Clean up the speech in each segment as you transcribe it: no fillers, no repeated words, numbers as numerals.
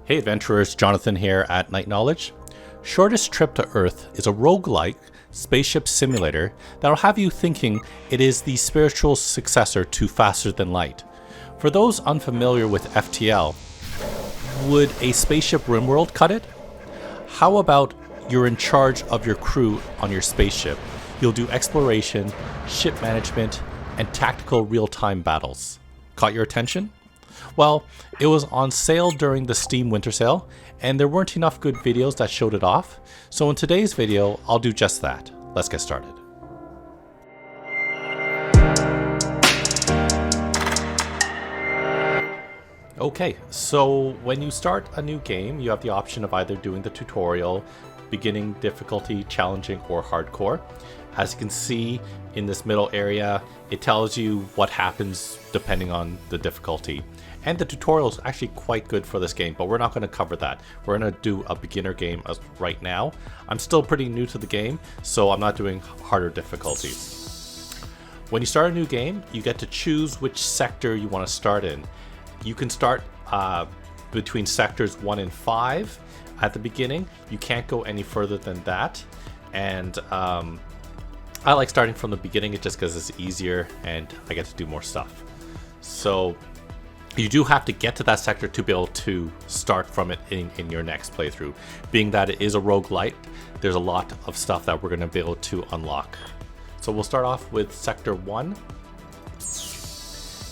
Hey adventurers, Jonathan here at Night Knowledge. Shortest Trip to Earth is a roguelike spaceship simulator that'll have you thinking it is the spiritual successor to Faster Than Light. For those unfamiliar with FTL, would a spaceship RimWorld cut it? How about you're in charge of your crew on your spaceship? You'll do exploration, ship management, and tactical real-time battles. Caught your attention? Well, it was on sale during the Steam Winter Sale, and there weren't enough good videos that showed it off, so in today's video, I'll do just that. Let's get started. Okay, so when you start a new game, you have the option of either doing the tutorial, beginning difficulty, challenging, or hardcore. As you can see in this middle area, it tells you what happens depending on the difficulty. And the tutorial is actually quite good for this game, but we're not going to cover that. We're going to do a beginner game right now. I'm still pretty new to the game, so I'm not doing harder difficulties. When you start a new game, you get to choose which sector you want to start in. You can start between sectors 1 and 5 at the beginning. You can't go any further than that. And I like starting from the beginning just because it's easier and I get to do more stuff. So you do have to get to that sector to be able to start from it in your next playthrough. Being that it is a roguelite, there's a lot of stuff that we're going to be able to unlock. So we'll start off with sector 1.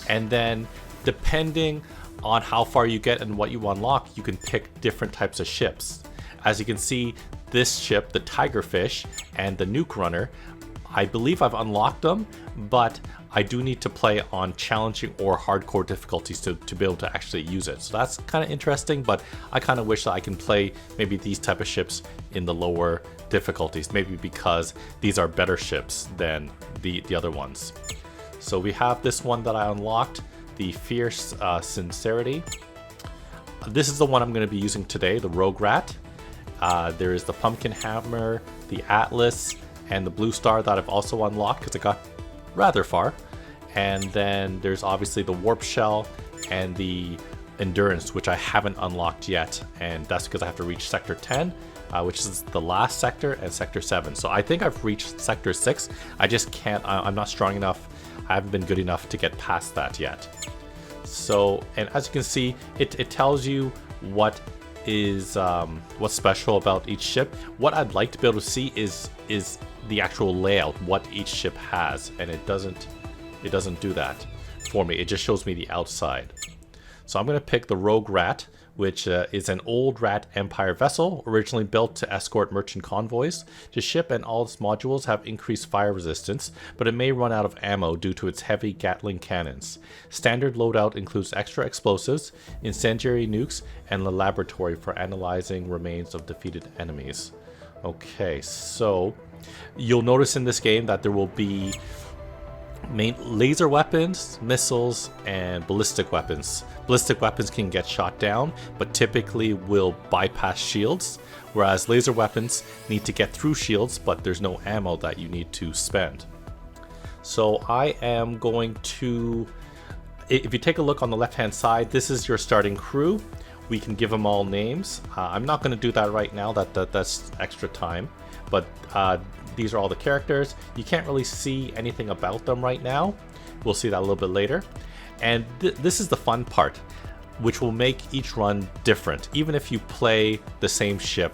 And then depending on how far you get and what you unlock, you can pick different types of ships. As you can see, this ship, the Tigerfish and the Nuke Runner, I believe I've unlocked them, but I do need to play on challenging or hardcore difficulties to be able to actually use it. So that's kind of interesting, but I kind of wish that I can play maybe these type of ships in the lower difficulties, maybe because these are better ships than the other ones. So we have this one that I unlocked, the Fierce Sincerity. This is the one I'm going to be using today, the Rogue Rat. There is the Pumpkin Hammer, the Atlas, and the Blue Star that I've also unlocked because it got rather far. And then there's obviously the Warp Shell and the Endurance, which I haven't unlocked yet, and that's because I have to reach Sector 10, which is the last sector, and Sector 7. So I think I've reached Sector 6. I just can't, I'm not strong enough. I haven't been good enough to get past that yet. So, and as you can see, it tells you what is what's special about each ship. What I'd like to be able to see is the actual layout, what each ship has, and it doesn't do that for me. It just shows me the outside. So I'm going to pick the Rogue Rat, which is an old Rat Empire vessel originally built to escort merchant convoys. The ship and all its modules have increased fire resistance, but it may run out of ammo due to its heavy Gatling cannons. Standard loadout includes extra explosives, incendiary nukes, and a laboratory for analyzing remains of defeated enemies. Okay, so you'll notice in this game that there will be main laser weapons, missiles, and ballistic weapons. Ballistic weapons can get shot down, but typically will bypass shields, whereas laser weapons need to get through shields, but there's no ammo that you need to spend. So I am going to, if you take a look on the left hand side, this is your starting crew. We can give them all names. I'm not going to do that right now, that's extra time, but these are all the characters. You can't really see anything about them right now. We'll see that a little bit later. And this is the fun part, which will make each run different. Even if you play the same ship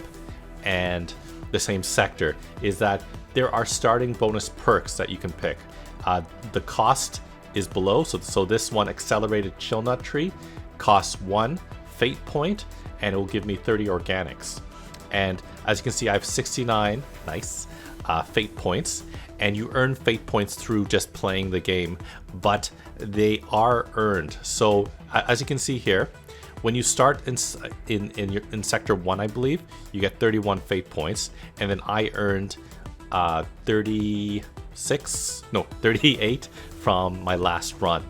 and the same sector, is that there are starting bonus perks that you can pick. The cost is below, so this one, Accelerated Chill Nut Tree, costs 1 fate point, and it will give me 30 organics. And as you can see, I have 69, nice, fate points, and you earn fate points through just playing the game, but they are earned. So as you can see here, when you start in sector 1, I believe, you get 31 fate points, and then I earned 38 from my last run.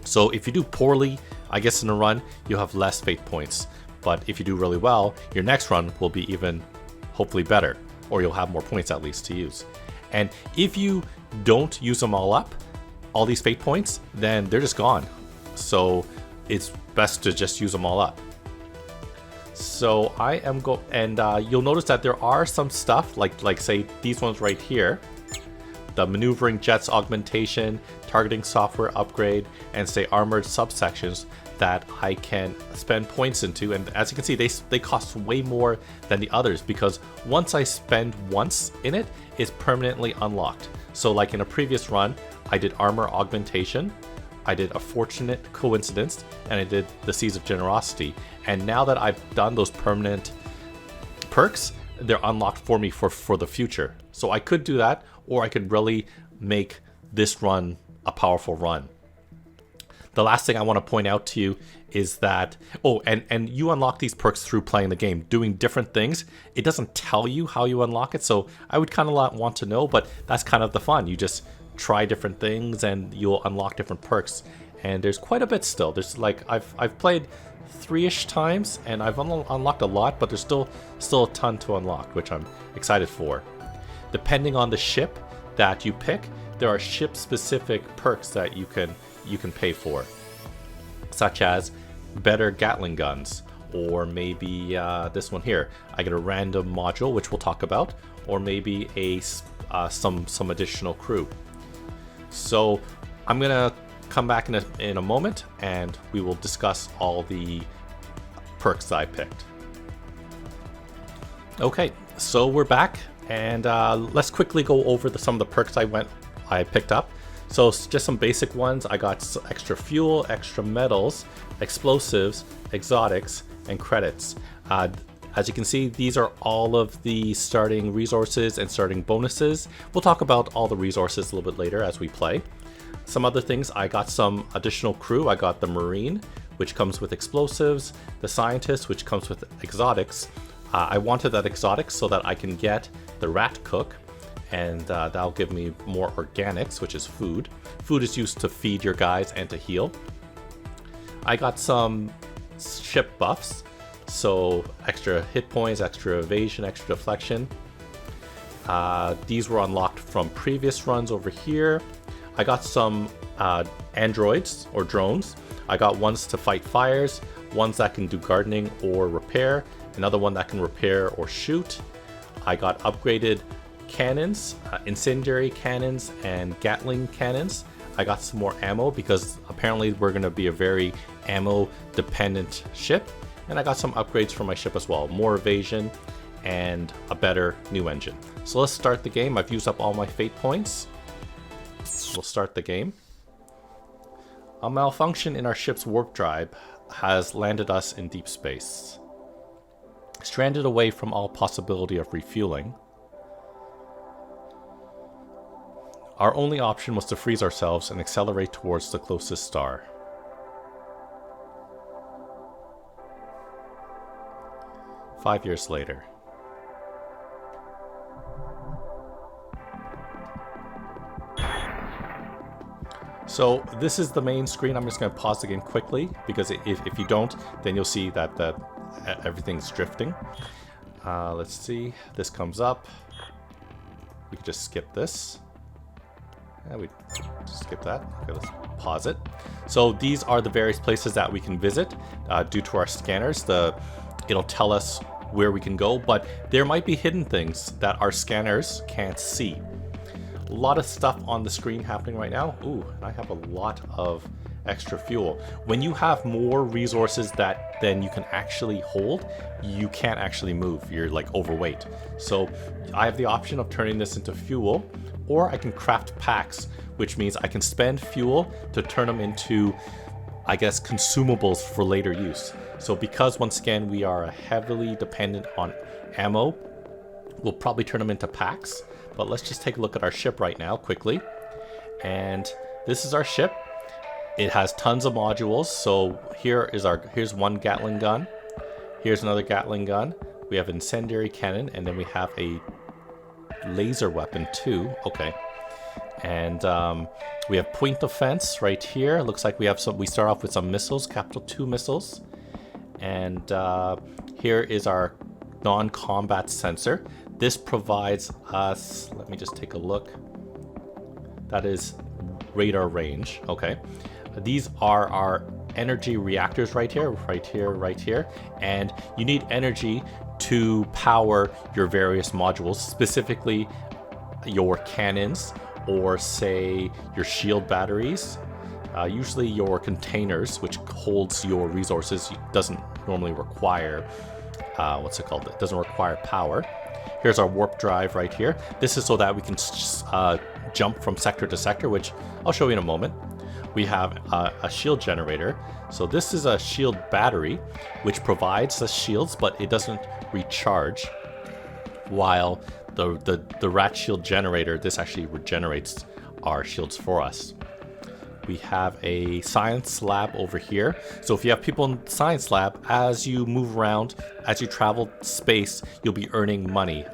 So if you do poorly, I guess in a run, you'll have less fate points. But if you do really well, your next run will be even hopefully better, or you'll have more points at least to use. And if you don't use them all up, all these fate points, then they're just gone. So it's best to just use them all up. So I am and you'll notice that there are some stuff like say these ones right here, the maneuvering jets augmentation, targeting software upgrade, and say armored subsections that I can spend points into. And as you can see, they cost way more than the others, because once I spend once in it, it's permanently unlocked. So like in a previous run, I did armor augmentation, I did a fortunate coincidence, and I did the Seas of Generosity. And now that I've done those permanent perks, they're unlocked for me for the future. So I could do that, or I could really make this run a powerful run. The last thing I want to point out to you is that, oh, and you unlock these perks through playing the game, doing different things. It doesn't tell you how you unlock it, so I would kind of want to know, but that's kind of the fun. You just try different things and you'll unlock different perks. And there's quite a bit still. There's like, I've played 3-ish times and I've unlocked a lot, but there's still a ton to unlock, which I'm excited for. Depending on the ship that you pick, there are ship-specific perks that you can pay for, such as better Gatling guns, or maybe this one here. I get a random module, which we'll talk about, or maybe some additional crew. So I'm gonna come back in a moment, and we will discuss all the perks that I picked. Okay, so we're back, and let's quickly go over some of the perks I picked up. So just some basic ones. I got extra fuel, extra metals, explosives, exotics, and credits. As you can see, these are all of the starting resources and starting bonuses. We'll talk about all the resources a little bit later as we play. Some other things, I got some additional crew. I got the Marine, which comes with explosives, the Scientist, which comes with exotics. I wanted that exotic so that I can get the Rat Cook, and that'll give me more organics, which is food. Food is used to feed your guys and to heal. I got some ship buffs, so extra hit points, extra evasion, extra deflection. These were unlocked from previous runs over here. I got some androids or drones. I got ones to fight fires, ones that can do gardening or repair, another one that can repair or shoot. I got upgraded cannons, incendiary cannons, and Gatling cannons. I got some more ammo because apparently we're going to be a very ammo dependent ship. And I got some upgrades for my ship as well, more evasion and a better new engine. So let's start the game. I've used up all my fate points. We'll start the game. A malfunction in our ship's warp drive has landed us in deep space. Stranded away from all possibility of refueling, our only option was to freeze ourselves and accelerate towards the closest star. Five years later. So this is the main screen. I'm just going to pause the game quickly because if you don't, then you'll see that everything's drifting. Let's see. This comes up. We can just skip this. Yeah, we just skip that. Okay, let's pause it. So these are the various places that we can visit due to our scanners. It'll tell us where we can go, but there might be hidden things that our scanners can't see. A lot of stuff on the screen happening right now. Ooh, I have a lot of extra fuel. When you have more resources than you can actually hold, you can't actually move. You're like overweight. So I have the option of turning this into fuel, or I can craft packs, which means I can spend fuel to turn them into, I guess, consumables for later use. So because once again we are heavily dependent on ammo, we'll probably turn them into packs. But let's just take a look at our ship right now quickly. And this is our ship. It has tons of modules. So here's one Gatling gun. Here's another Gatling gun. We have an incendiary cannon, and then we have a laser weapon too. Okay. And we have point defense right here. Looks like we start off with some missiles, Capital 2 missiles. And here is our non-combat sensor. This provides us, let me just take a look. That is radar range. Okay. These are our energy reactors right here, right here, right here, and you need energy to power your various modules, specifically your cannons, or say your shield batteries. Usually your containers, which holds your resources, doesn't normally require, what's it called? It doesn't require power. Here's our warp drive right here. This is so that we can jump from sector to sector, which I'll show you in a moment. We have a shield generator. So this is a shield battery, which provides the shields, but it doesn't recharge. While the rat shield generator, this actually regenerates our shields for us. We have a science lab over here. So if you have people in the science lab, as you move around, as you travel space, you'll be earning money.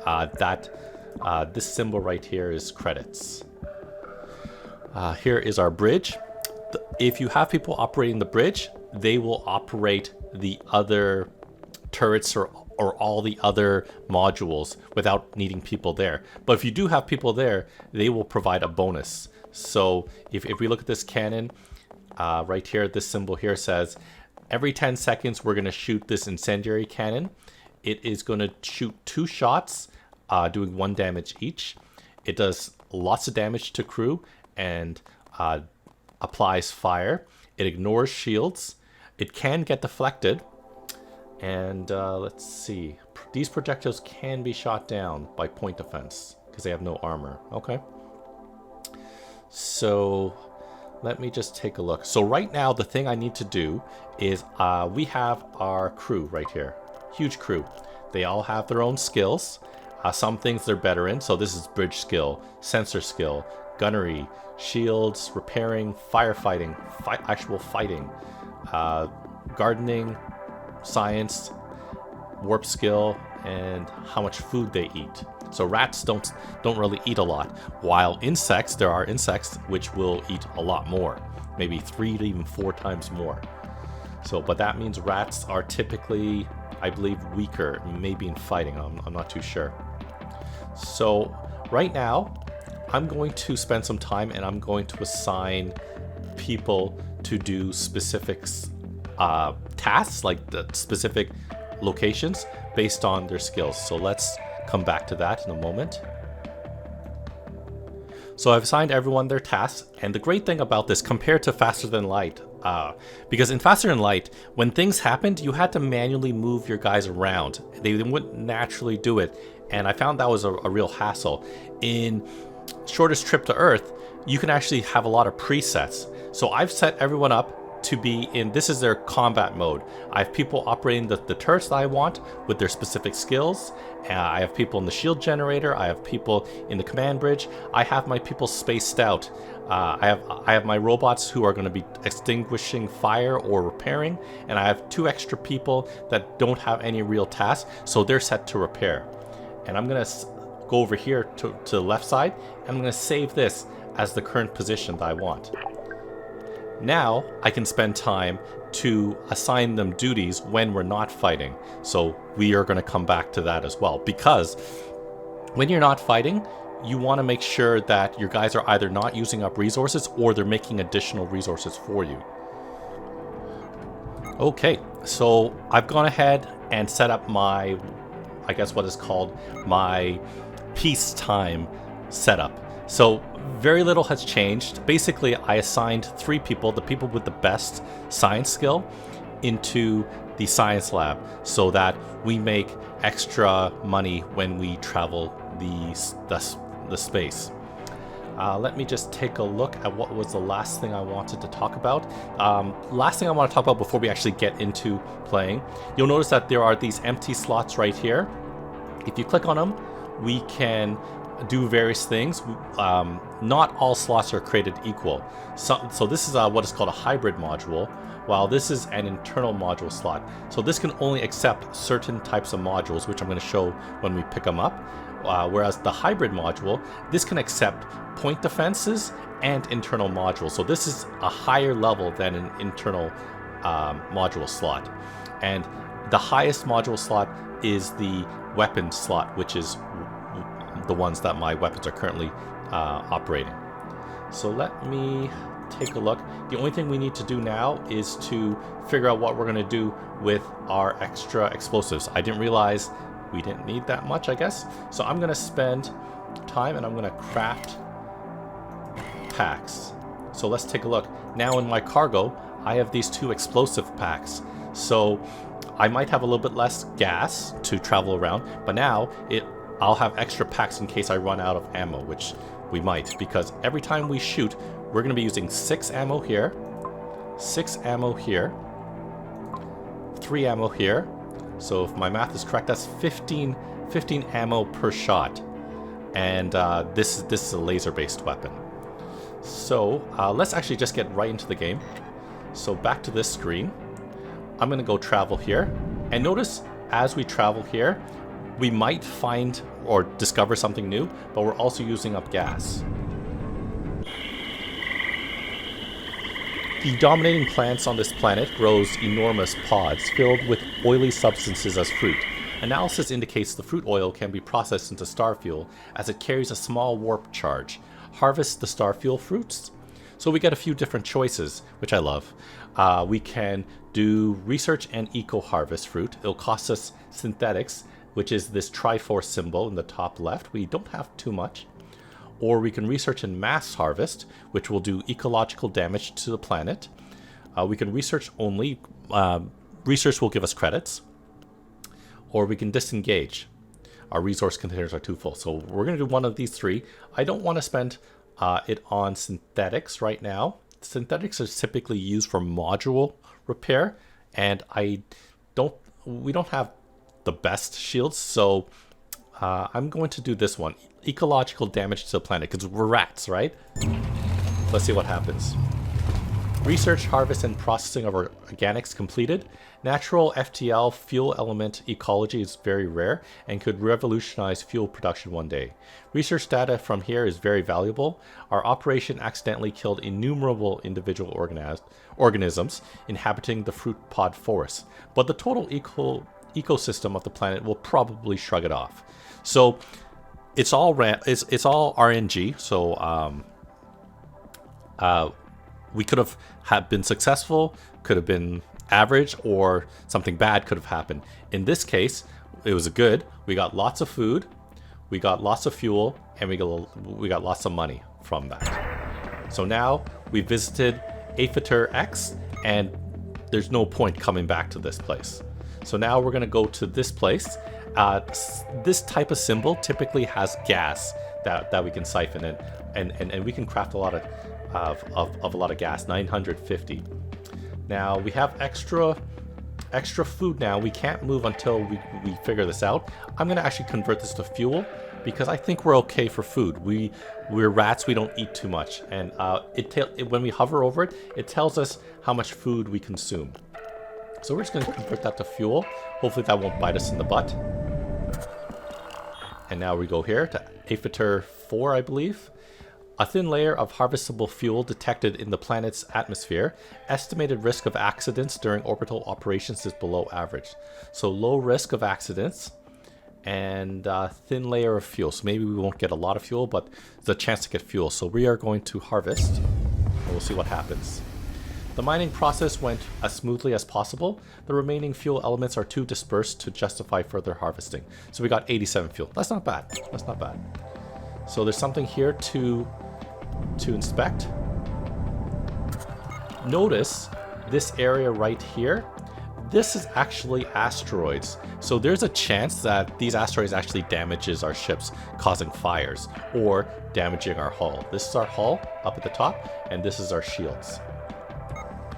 This symbol right here is credits. Here is our bridge. If you have people operating the bridge, they will operate the other turrets or all the other modules without needing people there. But if you do have people there, they will provide a bonus. So if we look at this cannon right here, this symbol here says every 10 seconds we're going to shoot this incendiary cannon. It is going to shoot 2 shots, doing 1 damage each. It does lots of damage to crew and applies fire. It ignores shields. It can get deflected. And let's see. These projectiles can be shot down by point defense because they have no armor. Okay. So let me just take a look. So right now, the thing I need to do is we have our crew right here. Huge crew. They all have their own skills. Some things they're better in. So this is bridge skill, sensor skill, gunnery, shields, repairing, firefighting, actual fighting, gardening, science, warp skill, and how much food they eat. So rats don't really eat a lot, while insects, there are insects which will eat a lot more, maybe 3 to even 4 times more. So, but that means rats are typically, I believe, weaker, maybe in fighting. I'm not too sure. So right now, I'm going to spend some time and I'm going to assign people to do specific tasks, like the specific locations based on their skills. So let's come back to that in a moment. So I've assigned everyone their tasks, and the great thing about this compared to Faster Than Light, because in Faster Than Light, when things happened, you had to manually move your guys around. They wouldn't naturally do it, and I found that was a real hassle. In Shortest Trip to Earth, you can actually have a lot of presets. So I've set everyone up to be in, this is their combat mode. I have people operating the turrets that I want with their specific skills. I have people in the shield generator. I have people in the command bridge. I have my people spaced out. I have my robots who are going to be extinguishing fire or repairing, and I have 2 extra people that don't have any real tasks, so they're set to repair. And I'm going to go over here to the left side, and I'm going to save this as the current position that I want. Now I can spend time to assign them duties when we're not fighting. So we are going to come back to that as well, because when you're not fighting, you want to make sure that your guys are either not using up resources or they're making additional resources for you. Okay, so I've gone ahead and set up my, I guess what is called my peacetime setup. So very little has changed. Basically, I assigned 3 people, the people with the best science skill, into the science lab so that we make extra money when we travel the space. Let me just take a look at what was the last thing I wanted to talk about. Last thing I want to talk about before we actually get into playing, you'll notice that there are these empty slots right here. If you click on them, we can do various things. Not all slots are created equal. So this is what is called a hybrid module, while this is an internal module slot. So this can only accept certain types of modules, which I'm going to show when we pick them up. Whereas the hybrid module, this can accept point defenses and internal modules. So this is a higher level than an internal module slot. And the highest module slot is the weapon slot, which is the ones that my weapons are currently operating. So let me take a look. The only thing we need to do now is to figure out what we're going to do with our extra explosives. I didn't realize we didn't need that much, I guess. So I'm going to spend time and I'm going to craft packs. So let's take a look. Now in my cargo, I have these 2 explosive packs. So I might have a little bit less gas to travel around, but now I'll have extra packs in case I run out of ammo, which we might, because every time we shoot, we're going to be using 6 ammo here, 6 ammo here, 3 ammo here. So if my math is correct, that's 15 ammo per shot. And this is a laser-based weapon. So let's actually just get right into the game. So back to this screen. I'm going to go travel here. And notice as we travel here, we might find or discover something new, but we're also using up gas. The dominating plants on this planet grows enormous pods filled with oily substances as fruit. Analysis indicates the fruit oil can be processed into star fuel as it carries a small warp charge. Harvest the star fuel fruits. So we get a few different choices, which I love. We can do research and eco-harvest fruit. It'll cost us synthetics, which is this Triforce symbol in the top left. We don't have too much. Or we can research and mass harvest, which will do ecological damage to the planet. We can research only. Research will give us credits. Or we can disengage. Our resource containers are too full. So we're going to do one of these 3. I don't want to spend it on synthetics right now. Synthetics are typically used for module repair, and we don't have the best shields, so I'm going to do this one. Ecological damage to the planet, because we're rats, right? Let's see what happens. Research, harvest, and processing of organics completed. Natural FTL fuel element ecology is very rare and could revolutionize fuel production one day. Research data from here is very valuable. Our operation accidentally killed innumerable individual organisms inhabiting the fruit pod forest, but the total ecosystem of the planet will probably shrug it off. So it's all RNG. So we could have been successful, could have been average, or something bad could have happened. In this case, it was good. We got lots of food, we got lots of fuel, and we got lots of money from that. So now we visited Aether X, and there's no point coming back to this place. So now we're going to go to this place. This type of symbol typically has gas that we can siphon in, and we can craft a lot of gas, 950. Now we have extra food now. We can't move until we figure this out. I'm going to actually convert this to fuel because I think we're okay for food. We're rats, we don't eat too much. And when we hover over it, it tells us how much food we consume. So we're just going to convert that to fuel. Hopefully that won't bite us in the butt. And now we go here to Aether 4, I believe. A thin layer of harvestable fuel detected in the planet's atmosphere. Estimated risk of accidents during orbital operations is below average. So low risk of accidents and thin layer of fuel. So maybe we won't get a lot of fuel, but there's a chance to get fuel. So we are going to harvest and we'll see what happens. The mining process went as smoothly as possible. The remaining fuel elements are too dispersed to justify further harvesting. So we got 87 fuel. That's not bad. That's not bad. So there's something here to inspect. Notice this area right here. This is actually asteroids. So there's a chance that these asteroids actually damages our ships, causing fires or damaging our hull. This is our hull up at the top, and this is our shields.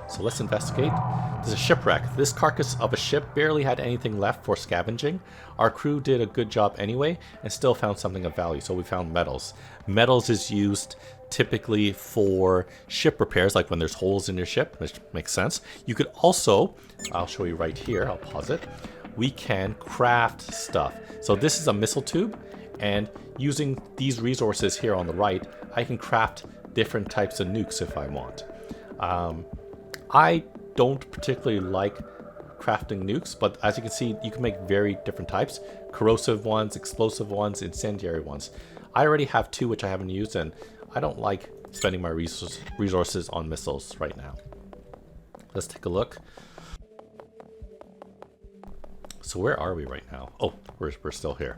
So let's investigate. There's a shipwreck. This carcass of a ship barely had anything left for scavenging. Our crew did a good job anyway and still found something of value. So we found metals. Metals is used typically for ship repairs, like when there's holes in your ship, which makes sense. You could also, I'll show you right here, I'll pause it. We can craft stuff. So this is a missile tube, and using these resources here on the right, I can craft different types of nukes if I want. I don't particularly like crafting nukes, but as you can see, you can make very different types. Corrosive ones, explosive ones, incendiary ones. I already have 2 which I haven't used, and I don't like spending my resources on missiles right now. Let's take a look. So where are we right now? Oh, we're still here.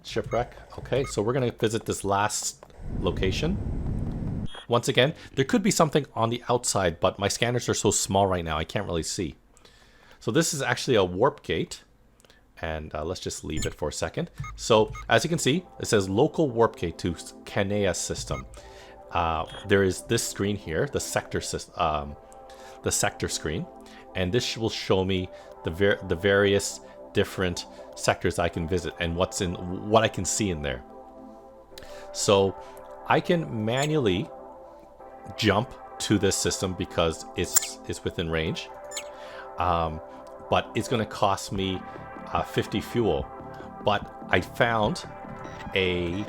Shipwreck. Okay, so we're going to visit this last location. Once again, there could be something on the outside, but my scanners are so small right now, I can't really see. So this is actually a warp gate. And let's just leave it for a second. So as you can see, it says local warp gate to Kanea system. There is this screen here, the sector screen, and this will show me the various different sectors I can visit and what I can see in there. So I can manually jump to this system because it's within range, but it's going to cost me 50 fuel. But I found a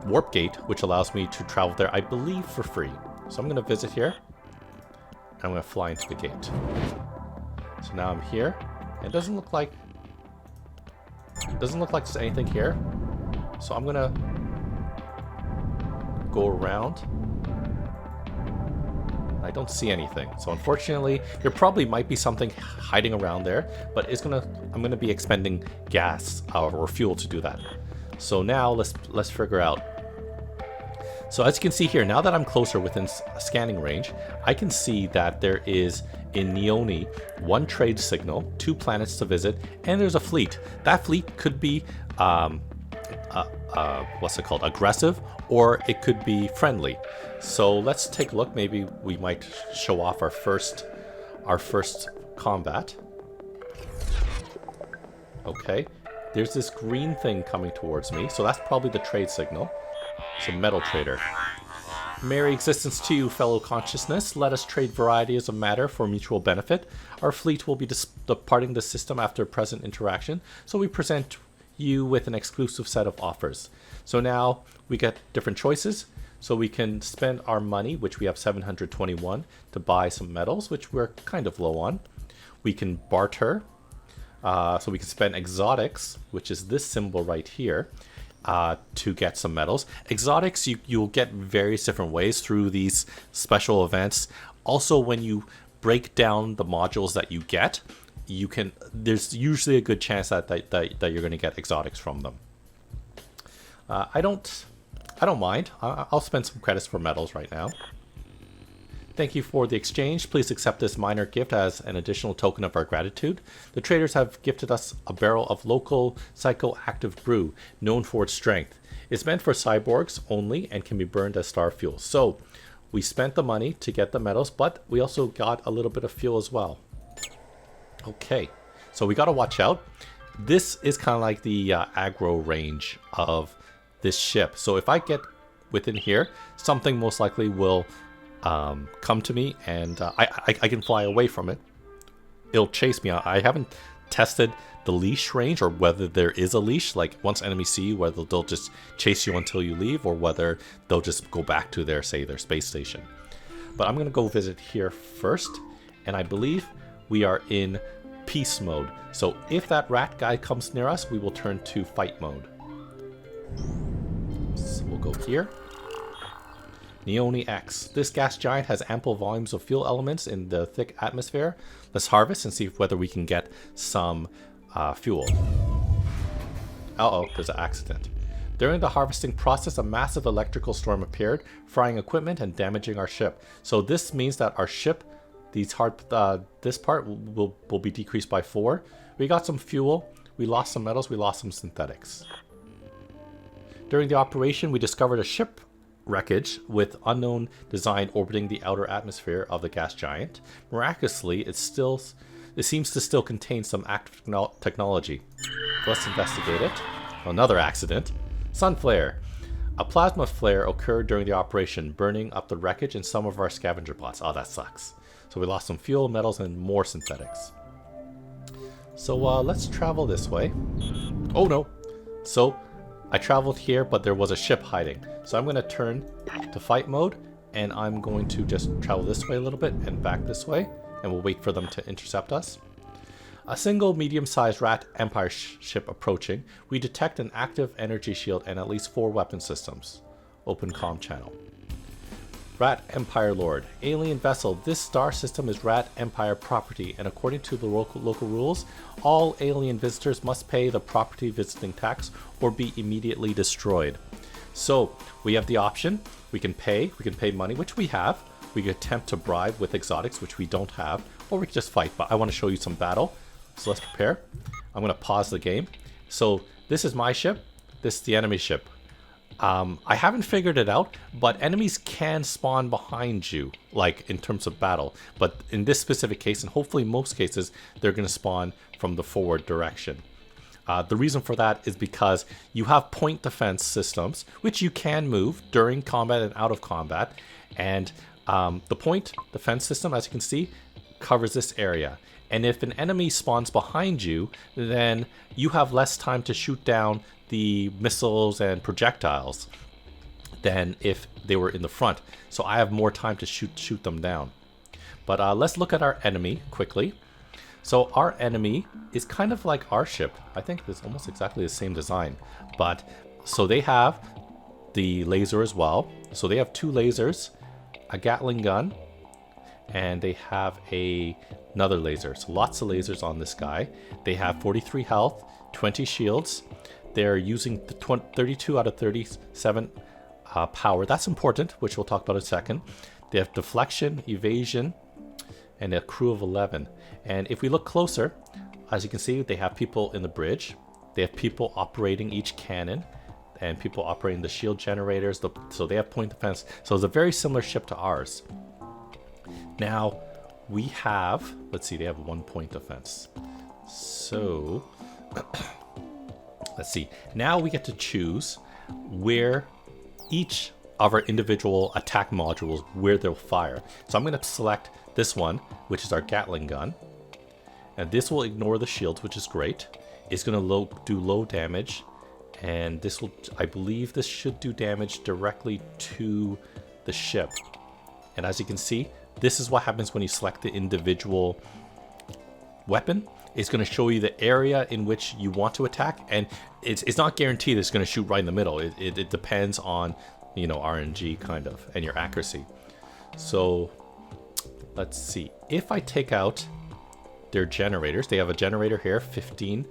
warp gate which allows me to travel there, I believe, for free. So I'm going to visit here. I'm going to fly into the gate. So now I'm here. It doesn't look like there's anything here. So I'm going to go around. I don't see anything. So unfortunately, there probably might be something hiding around there, but I'm gonna be expending gas or fuel to do that. So now let's figure out. So as you can see here, now that I'm closer within scanning range, I can see that there is in Neone 1 trade signal, 2 planets to visit, and there's a fleet. That fleet could be what's it called, aggressive, or it could be friendly. So let's take a look. Maybe we might show off our first combat. Okay, there's this green thing coming towards me, so that's probably the trade signal. It's a metal trader. Merry existence to you, fellow consciousness. Let us trade varieties of matter for mutual benefit. Our fleet will be departing the system after present interaction, so we present you with an exclusive set of offers. So now we get different choices. So we can spend our money, which we have 721, to buy some metals, which we're kind of low on. We can barter. So we can spend exotics, which is this symbol right here, to get some metals. Exotics, you'll get various different ways through these special events. Also, when you break down the modules that you get, there's usually a good chance that you're going to get exotics from them. I don't mind. I'll spend some credits for metals right now. Thank you for the exchange. Please accept this minor gift as an additional token of our gratitude. The traders have gifted us a barrel of local psychoactive brew, known for its strength. It's meant for cyborgs only and can be burned as star fuel. So we spent the money to get the metals, but we also got a little bit of fuel as well. Okay, so we got to watch out. This is kind of like the aggro range of this ship. So if I get within here, something most likely will come to me, and I can fly away from it. It'll chase me out. I haven't tested the leash range, or whether there is a leash, like once enemies see you, whether they'll just chase you until you leave, or whether they'll just go back to their space station. But I'm going to go visit here first, and I believe we are in peace mode. So if that rat guy comes near us, we will turn to fight mode. So we'll go here. Neone X. This gas giant has ample volumes of fuel elements in the thick atmosphere. Let's harvest and see whether we can get some fuel. Uh-oh, there's an accident. During the harvesting process, a massive electrical storm appeared, frying equipment and damaging our ship. So this means that our ship, this part will be decreased by 4. We got some fuel, we lost some metals, we lost some synthetics. During the operation, we discovered a ship wreckage with unknown design orbiting the outer atmosphere of the gas giant. Miraculously, it seems to still contain some active technology. Let's investigate it. Another accident. Sun flare. A plasma flare occurred during the operation, burning up the wreckage and some of our scavenger plots. Oh, that sucks. So we lost some fuel, metals, and more synthetics. So let's travel this way. Oh no. So I traveled here, but there was a ship hiding. So I'm going to turn to fight mode, and I'm going to just travel this way a little bit and back this way, and we'll wait for them to intercept us. A single medium-sized rat empire ship approaching. We detect an active energy shield and at least 4 weapon systems. Open comm channel. Rat Empire Lord. Alien vessel. This star system is Rat Empire property, and according to the local rules, all alien visitors must pay the property visiting tax or be immediately destroyed. So we have the option. We can pay money, which we have. We can attempt to bribe with exotics, which we don't have, or we can just fight. But I want to show you some battle. So let's prepare. I'm going to pause the game. So this is my ship. This is the enemy ship. I haven't figured it out, but enemies can spawn behind you, like in terms of battle. But in this specific case, and hopefully most cases, they're going to spawn from the forward direction. The reason for that is because you have point defense systems, which you can move during combat and out of combat. And the point defense system, as you can see, covers this area. And if an enemy spawns behind you, then you have less time to shoot down the missiles and projectiles than if they were in the front. So I have more time to shoot them down. But let's look at our enemy quickly. So our enemy is kind of like our ship. I think it's almost exactly the same design. But so they have the laser as well. So they have 2 lasers, a Gatling gun, and they have another laser. So lots of lasers on this guy. They have 43 health, 20 shields. They're using 32 out of 37 power. That's important, which we'll talk about in a second. They have deflection, evasion, and a crew of 11. And if we look closer, as you can see, they have people in the bridge. They have people operating each cannon and people operating the shield generators. So they have point defense. So it's a very similar ship to ours. Now we have, let's see, they have 1 point defense. So let's see. Now we get to choose where each of our individual attack modules, where they'll fire. So I'm going to select this one, which is our Gatling gun. And this will ignore the shields, which is great. It's going to do low damage. And this will, I believe this should do damage directly to the ship. And as you can see, this is what happens when you select the individual weapon. It's going to show you the area in which you want to attack. And it's not guaranteed it's going to shoot right in the middle. It depends on, you know, RNG kind of, and your accuracy. So let's see. If I take out their generators, they have a generator here, 15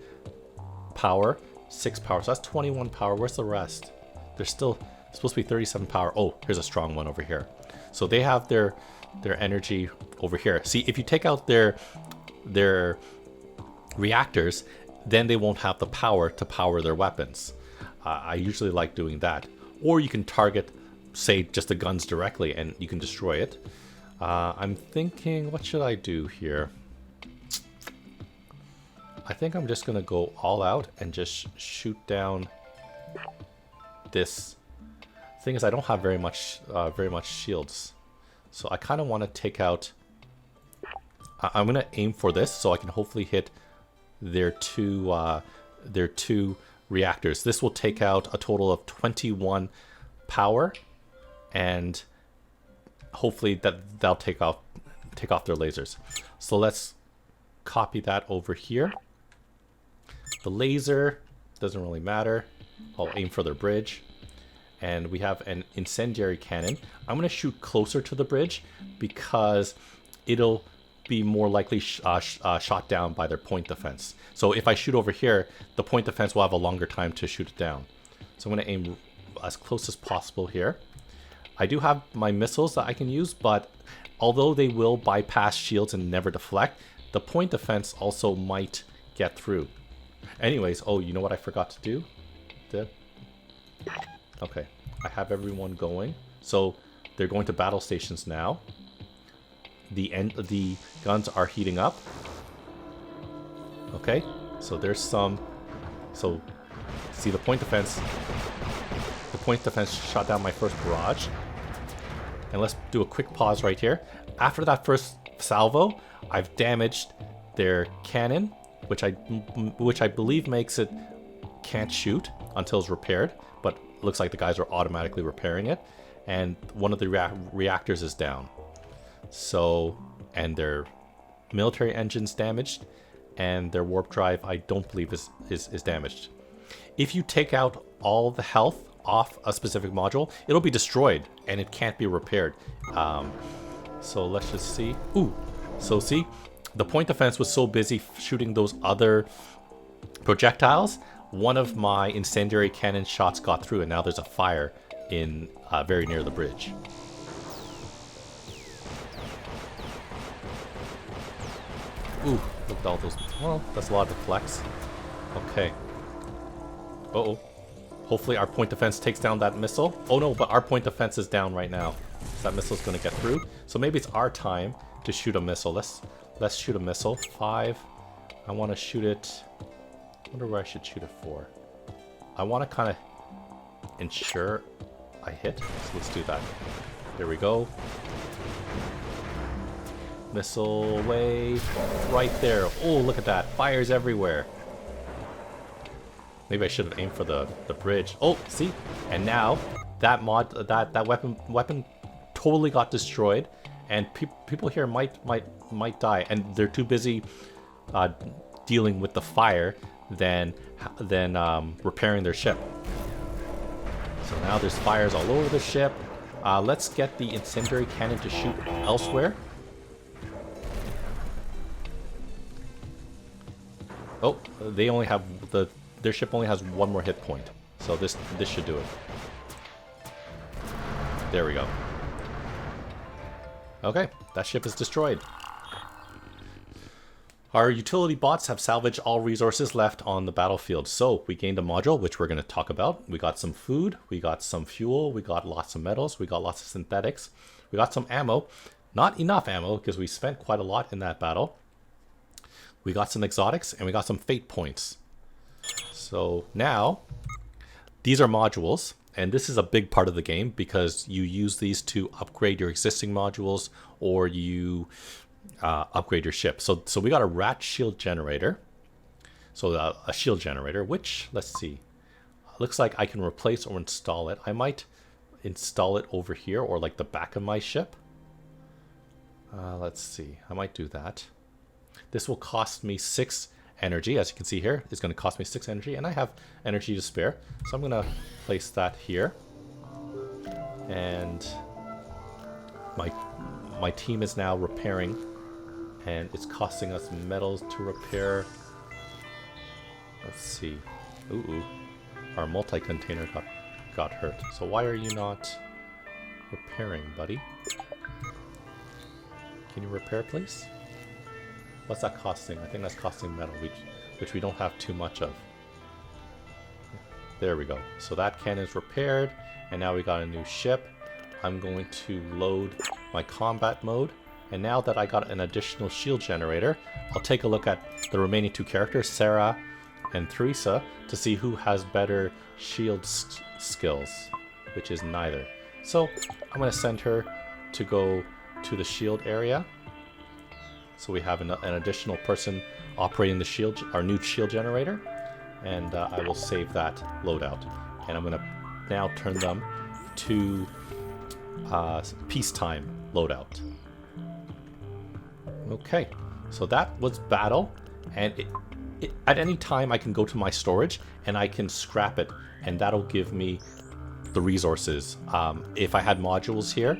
power, 6 power. So that's 21 power. Where's the rest? They're still supposed to be 37 power. Oh, here's a strong one over here. So they have their energy over here. See, if you take out their reactors, then they won't have the power to power their weapons. I usually like doing that. Or you can target, say, just the guns directly and you can destroy it. I'm thinking, what should I do here? I think I'm just going to go all out and just shoot down this. Thing is, I don't have very much shields. So I kind of want to take out... I'm going to aim for this so I can hopefully hit their two reactors. This will take out a total of 21 power, and hopefully that'll take off their lasers. So let's copy that over here. The laser doesn't really matter. I'll aim for their bridge. And we have an incendiary cannon. I'm going to shoot closer to the bridge because it'll be more likely shot down by their point defense. So if I shoot over here, the point defense will have a longer time to shoot it down. So I'm going to aim as close as possible here. I do have my missiles that I can use, but although they will bypass shields and never deflect, the point defense also might get through. Anyways, oh, you know what I forgot to do? Okay, I have everyone going. So they're going to battle stations now. The guns are heating up. Okay, so there's some. So see the point defense. The point defense shot down my first barrage. And let's do a quick pause right here. After that first salvo, I've damaged their cannon, which I believe makes it can't shoot until it's repaired. But looks like the guys are automatically repairing it, and one of the reactors is down. So, and their military engine's damaged, and their warp drive I don't believe is damaged. If you take out all the health off a specific module, it'll be destroyed and it can't be repaired. So let's just see. Ooh, so see, the point defense was so busy shooting those other projectiles, one of my incendiary cannon shots got through, and now there's a fire in very near the bridge. Ooh, look at all those. Well, that's a lot of flex. Okay. Uh-oh. Hopefully our point defense takes down that missile. Oh no, but our point defense is down right now. So that missile's going to get through. So maybe it's our time to shoot a missile. Let's shoot a missile. 5. I want to shoot it. I wonder where I should shoot it for. I want to kind of ensure I hit. So let's do that. There we go. Missile away. Right there. Oh, look at that. Fires everywhere. Maybe I should have aimed for the bridge. Oh, see? And now that that weapon totally got destroyed, and people here might die, and they're too busy dealing with the fire than repairing their ship. So now there's fires all over the ship. Let's get the incendiary cannon to shoot elsewhere. Oh, they only have their ship only has 1 more hit point, so this should do it. There we go. Okay, that ship is destroyed. Our utility bots have salvaged all resources left on the battlefield. So we gained a module, which we're going to talk about. We got some food, we got some fuel, we got lots of metals, we got lots of synthetics, we got some ammo. Not enough ammo because we spent quite a lot in that battle. We got some exotics and we got some fate points. So now, these are modules, and this is a big part of the game because you use these to upgrade your existing modules, or you upgrade your ship. So we got a rat shield generator. So a shield generator, which, let's see, looks like I can replace or install it. I might install it over here or like the back of my ship. Let's see, I might do that. This will cost me 6 energy. As you can see here, it's going to cost me 6 energy, and I have energy to spare. So I'm going to place that here. And my team is now repairing, and it's costing us metals to repair. Let's see. Ooh, our multi-container got hurt. So why are you not repairing, buddy? Can you repair, please? What's that costing? I think that's costing metal, which we don't have too much of. There we go. So that cannon's repaired, and now we got a new ship. I'm going to load my combat mode, and now that I got an additional shield generator, I'll take a look at the remaining 2 characters, Sarah and Theresa, to see who has better shield skills, which is neither. So I'm going to send her to go to the shield area. So we have an additional person operating the shield, our new shield generator, and I will save that loadout. And I'm going to now turn them to peacetime loadout. Okay, so that was battle, and at any time I can go to my storage and I can scrap it, and that'll give me the resources. If I had modules here,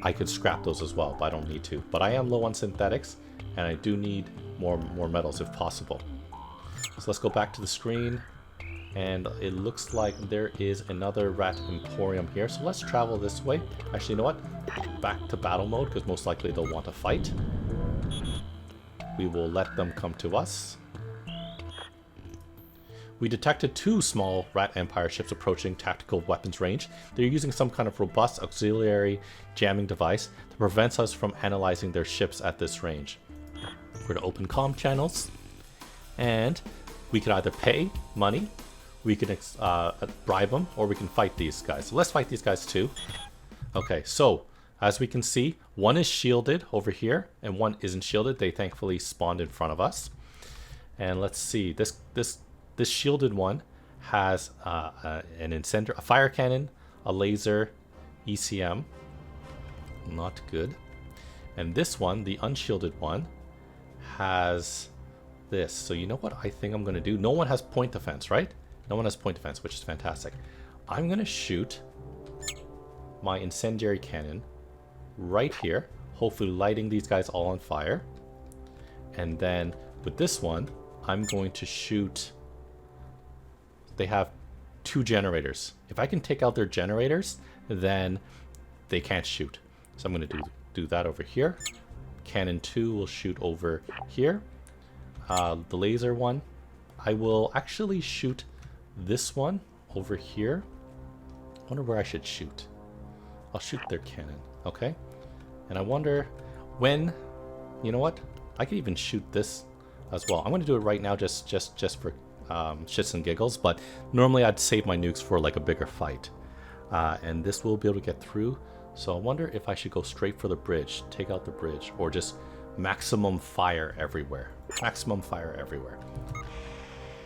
I could scrap those as well, but I don't need to. But I am low on synthetics, and I do need more metals if possible. So let's go back to the screen, and it looks like there is another rat emporium here. So let's travel this way. Actually, you know what? Back to battle mode, because most likely they'll want to fight. We will let them come to us. We detected 2 small Rat Empire ships approaching tactical weapons range. They're using some kind of robust auxiliary jamming device that prevents us from analyzing their ships at this range. We're going to open comm channels, and we could either pay money, we can bribe them, or we can fight these guys. So let's fight these guys too. Okay, so as we can see, one is shielded over here, and one isn't shielded. They thankfully spawned in front of us. And let's see, this shielded one has an incendiary, a fire cannon, a laser, ECM. Not good. And this one, the unshielded one, has this. So you know what I think I'm going to do? No one has point defense, right? No one has point defense, which is fantastic. I'm going to shoot my incendiary cannon right here, hopefully lighting these guys all on fire. And then with this one, I'm going to shoot... They have 2 generators. If I can take out their generators, then they can't shoot. So I'm going to do that over here. Cannon 2 will shoot over here. The laser one, I will actually shoot this one over here. I wonder where I should shoot. I'll shoot their cannon, okay? And I wonder when, you know what? I could even shoot this as well. I'm going to do it right now just for shits and giggles, but normally I'd save my nukes for like a bigger fight. And this will be able to get through. So I wonder if I should go straight for the bridge, take out the bridge, or just maximum fire everywhere. Maximum fire everywhere.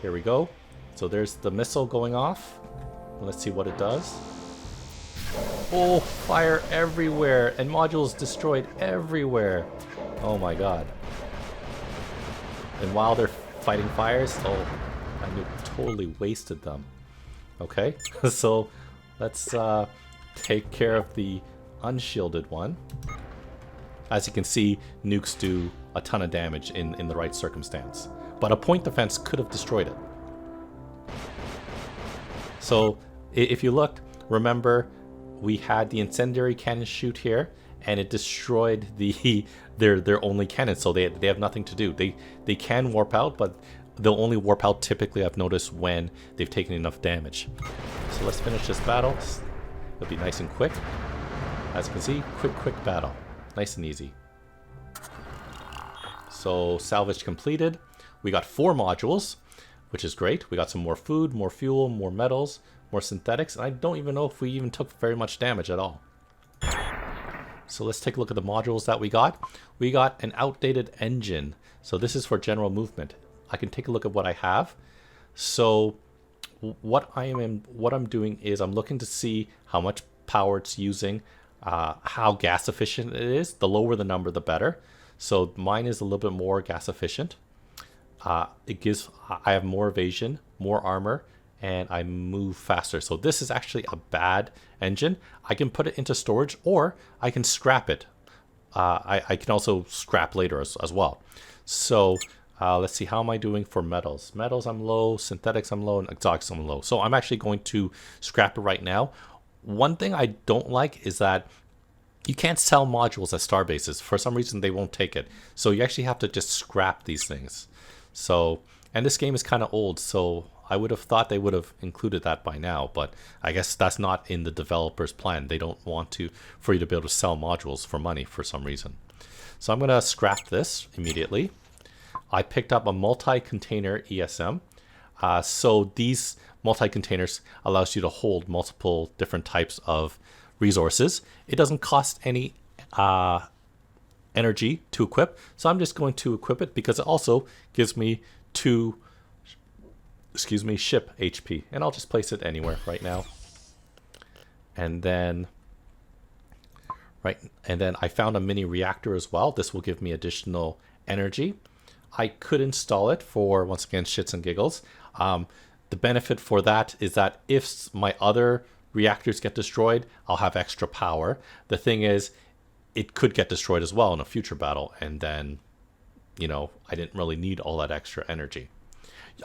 Here we go. So there's the missile going off. Let's see what it does. Oh, fire everywhere, and modules destroyed everywhere. Oh my god. And while they're fighting fires, oh, I totally wasted them. Okay, so let's take care of the unshielded one. As you can see, nukes do a ton of damage in the right circumstance. But a point defense could have destroyed it. So if you looked, remember we had the incendiary cannon shoot here, and it destroyed their only cannon, so they have nothing to do. They can warp out, but they'll only warp out typically, I've noticed, when they've taken enough damage. So let's finish this battle. It'll be nice and quick. As you can see, quick battle. Nice and easy. So salvage completed. We got 4 modules, which is great. We got some more food, more fuel, more metals, more synthetics. And I don't even know if we even took very much damage at all. So let's take a look at the modules that we got. We got an outdated engine. So this is for general movement. I can take a look at what I have. So what I'm doing is I'm looking to see how much power it's using, how gas efficient it is. The lower the number, the better. So mine is a little bit more gas efficient. I have more evasion, more armor, and I move faster. So this is actually a bad engine. I can put it into storage, or I can scrap it. I can also scrap later as well. So let's see, how am I doing for metals? Metals I'm low, synthetics I'm low, and exotics I'm low. So I'm actually going to scrap it right now. One thing I don't like is that you can't sell modules at starbases. For some reason they won't take it. So you actually have to just scrap these things. So, and this game is kind of old, so I would have thought they would have included that by now, but I guess that's not in the developer's plan. They don't want for you to be able to sell modules for money for some reason. So I'm going to scrap this immediately. I picked up a multi-container ESM. So these multi-containers allows you to hold multiple different types of resources. It doesn't cost any energy to equip, so I'm just going to equip it because it also gives me 2 ship HP, and I'll just place it anywhere right now. And then I found a mini reactor as well. This will give me additional energy. I could install it for, once again, shits and giggles. The benefit for that is that if my other reactors get destroyed, I'll have extra power. The thing is, it could get destroyed as well in a future battle, and then, you know, I didn't really need all that extra energy.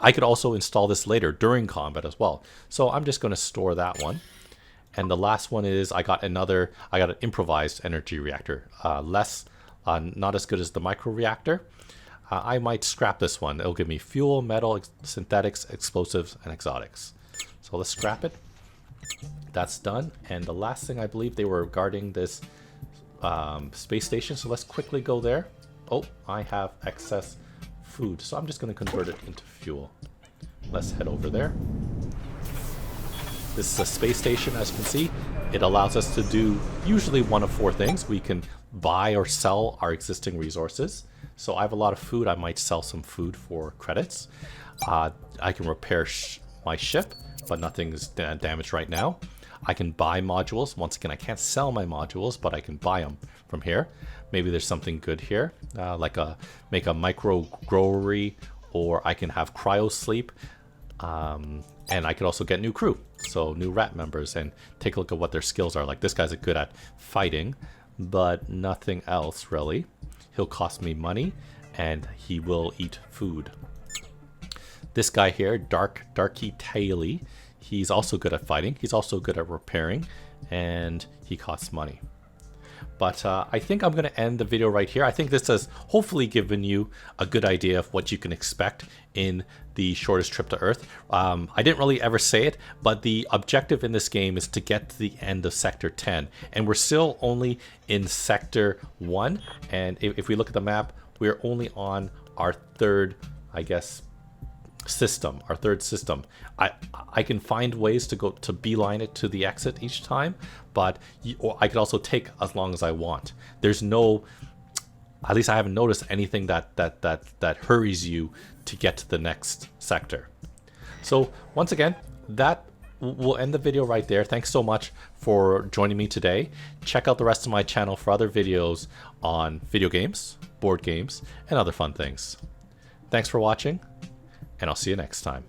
I could also install this later during combat as well. So I'm just going to store that one. And the last one is I got an improvised energy reactor. Not as good as the micro reactor. I might scrap this one. It'll give me fuel, metal, synthetics, explosives, and exotics. So let's scrap it. That's done. And the last thing, I believe they were guarding this space station. So let's quickly go there. Oh, I have excess food. So I'm just going to convert it into fuel. Let's head over there. This is a space station, as you can see. It allows us to do usually one of 4 things. We can buy or sell our existing resources. So I have a lot of food. I might sell some food for credits. I can repair my ship, but nothing is damaged right now. I can buy modules. Once again, I can't sell my modules, but I can buy them from here. Maybe there's something good here, like make a micro growery, or I can have cryo sleep. And I could also get new crew, so new rat members, and take a look at what their skills are. Like this guy's good at fighting, but nothing else really. He'll cost me money, and he will eat food. This guy here, Darky Taily, he's also good at fighting. He's also good at repairing, and he costs money. But I think I'm going to end the video right here. I think this has hopefully given you a good idea of what you can expect in the shortest trip to Earth. I didn't really ever say it, but the objective in this game is to get to the end of Sector 10. And we're still only in Sector 1. And if we look at the map, we're only on our third, I guess, system, our third system. I can find ways to go to beeline it to the exit each time, but I could also take as long as I want. There's no, at least I haven't noticed anything that hurries you to get to the next sector. So once again, that will end the video right there. Thanks so much for joining me today. Check out the rest of my channel for other videos on video games, board games, and other fun things. Thanks for watching, and I'll see you next time.